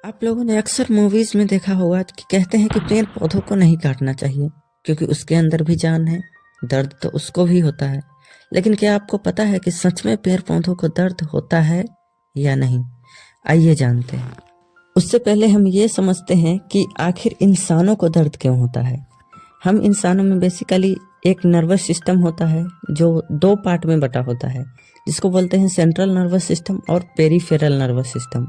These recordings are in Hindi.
आप लोगों ने अक्सर मूवीज में देखा होगा कि कहते हैं कि पेड़ पौधों को नहीं काटना चाहिए क्योंकि उसके अंदर भी जान है। दर्द तो उसको भी होता है। लेकिन क्या आपको पता है कि सच में पेड़ पौधों को दर्द होता है या नहीं? आइए जानते हैं। उससे पहले हम ये समझते हैं कि आखिर इंसानों को दर्द क्यों होता है। हम इंसानों में बेसिकली एक नर्वस सिस्टम होता है जो दो पार्ट में बटा होता है, जिसको बोलते हैं सेंट्रल नर्वस सिस्टम और पेरिफेरल नर्वस सिस्टम।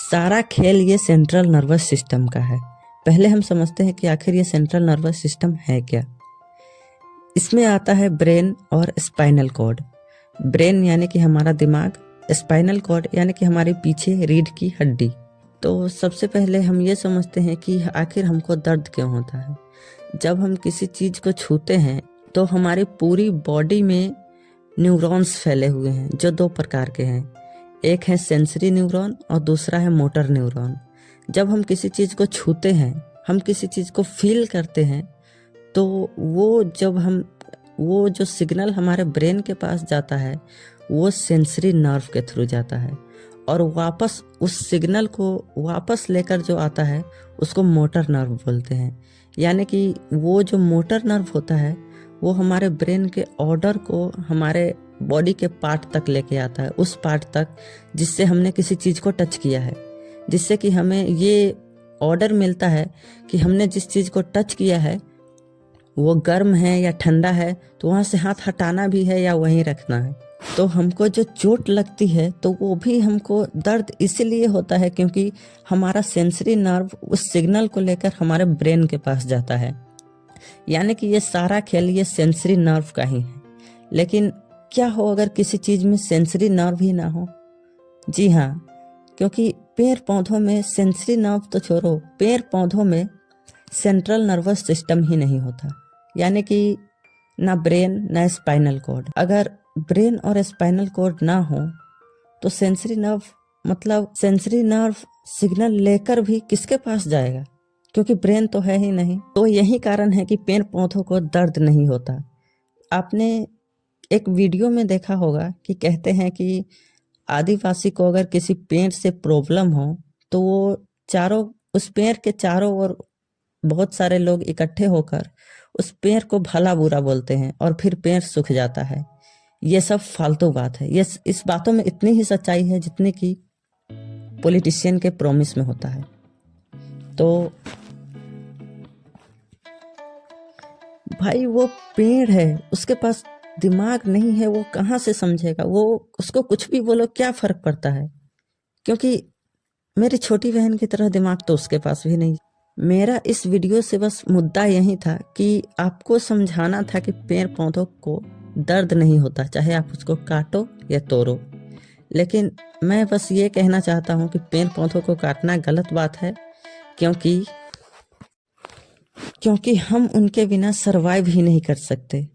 सारा खेल ये सेंट्रल नर्वस सिस्टम का है। पहले हम समझते हैं कि आखिर ये सेंट्रल नर्वस सिस्टम है क्या। इसमें आता है ब्रेन और स्पाइनल कॉर्ड। ब्रेन यानी कि हमारा दिमाग, स्पाइनल कॉर्ड यानी कि हमारे पीछे रीढ़ की हड्डी। तो सबसे पहले हम ये समझते हैं कि आखिर हमको दर्द क्यों होता है। जब हम किसी चीज़ को छूते हैं तो हमारी पूरी बॉडी में न्यूरॉन्स फैले हुए हैं जो दो प्रकार के हैं। एक है सेंसरी न्यूरॉन और दूसरा है मोटर न्यूरॉन। जब हम किसी चीज़ को छूते हैं, हम किसी चीज़ को फील करते हैं, तो वो जो सिग्नल हमारे ब्रेन के पास जाता है वो सेंसरी नर्व के थ्रू जाता है और वापस उस सिग्नल को वापस लेकर जो आता है उसको मोटर नर्व बोलते हैं। यानी कि वो जो मोटर नर्व होता है वो हमारे ब्रेन के ऑर्डर को हमारे बॉडी के पार्ट तक लेके आता है, उस पार्ट तक जिससे हमने किसी चीज़ को टच किया है, जिससे कि हमें ये ऑर्डर मिलता है कि हमने जिस चीज़ को टच किया है वो गर्म है या ठंडा है, तो वहाँ से हाथ हटाना भी है या वहीं रखना है। तो हमको जो चोट लगती है तो वो भी हमको दर्द इसीलिए होता है क्योंकि हमारा सेंसरी नर्व उस सिग्नल को लेकर हमारे ब्रेन के पास जाता है। यानी कि ये सारा खेल ये सेंसरी नर्व का ही है। लेकिन क्या हो अगर किसी चीज़ में सेंसरी नर्व ही ना हो? जी हाँ, क्योंकि पेड़ पौधों में सेंसरी नर्व तो छोड़ो, पेड़ पौधों में सेंट्रल नर्वस सिस्टम ही नहीं होता। यानी कि ना ब्रेन ना स्पाइनल कॉर्ड। अगर ब्रेन और स्पाइनल कॉर्ड ना हो तो सेंसरी नर्व सिग्नल लेकर भी किसके पास जाएगा, क्योंकि ब्रेन तो है ही नहीं। तो यही कारण है कि पेड़ पौधों को दर्द नहीं होता। आपने एक वीडियो में देखा होगा कि कहते हैं कि आदिवासी को अगर किसी पेड़ से प्रॉब्लम हो तो वो उस पेड़ के चारों ओर बहुत सारे लोग इकट्ठे होकर उस पेड़ को भला बुरा बोलते हैं और फिर पेड़ सूख जाता है। ये सब फालतू बात है। ये इस बातों में इतनी ही सच्चाई है जितनी कि पॉलिटिशियन के प्रॉमिस में होता है। तो भाई वो पेड़ है, उसके पास दिमाग नहीं है, वो कहाँ से समझेगा? वो उसको कुछ भी बोलो क्या फर्क पड़ता है, क्योंकि मेरी छोटी बहन की तरह दिमाग तो उसके पास भी नहीं। मेरा इस वीडियो से बस मुद्दा यही था कि आपको समझाना था कि पेड़ पौधों को दर्द नहीं होता, चाहे आप उसको काटो या तोड़ो। लेकिन मैं बस ये कहना चाहता हूँ कि पेड़ पौधों को काटना गलत बात है, क्योंकि हम उनके बिना सरवाइव ही नहीं कर सकते।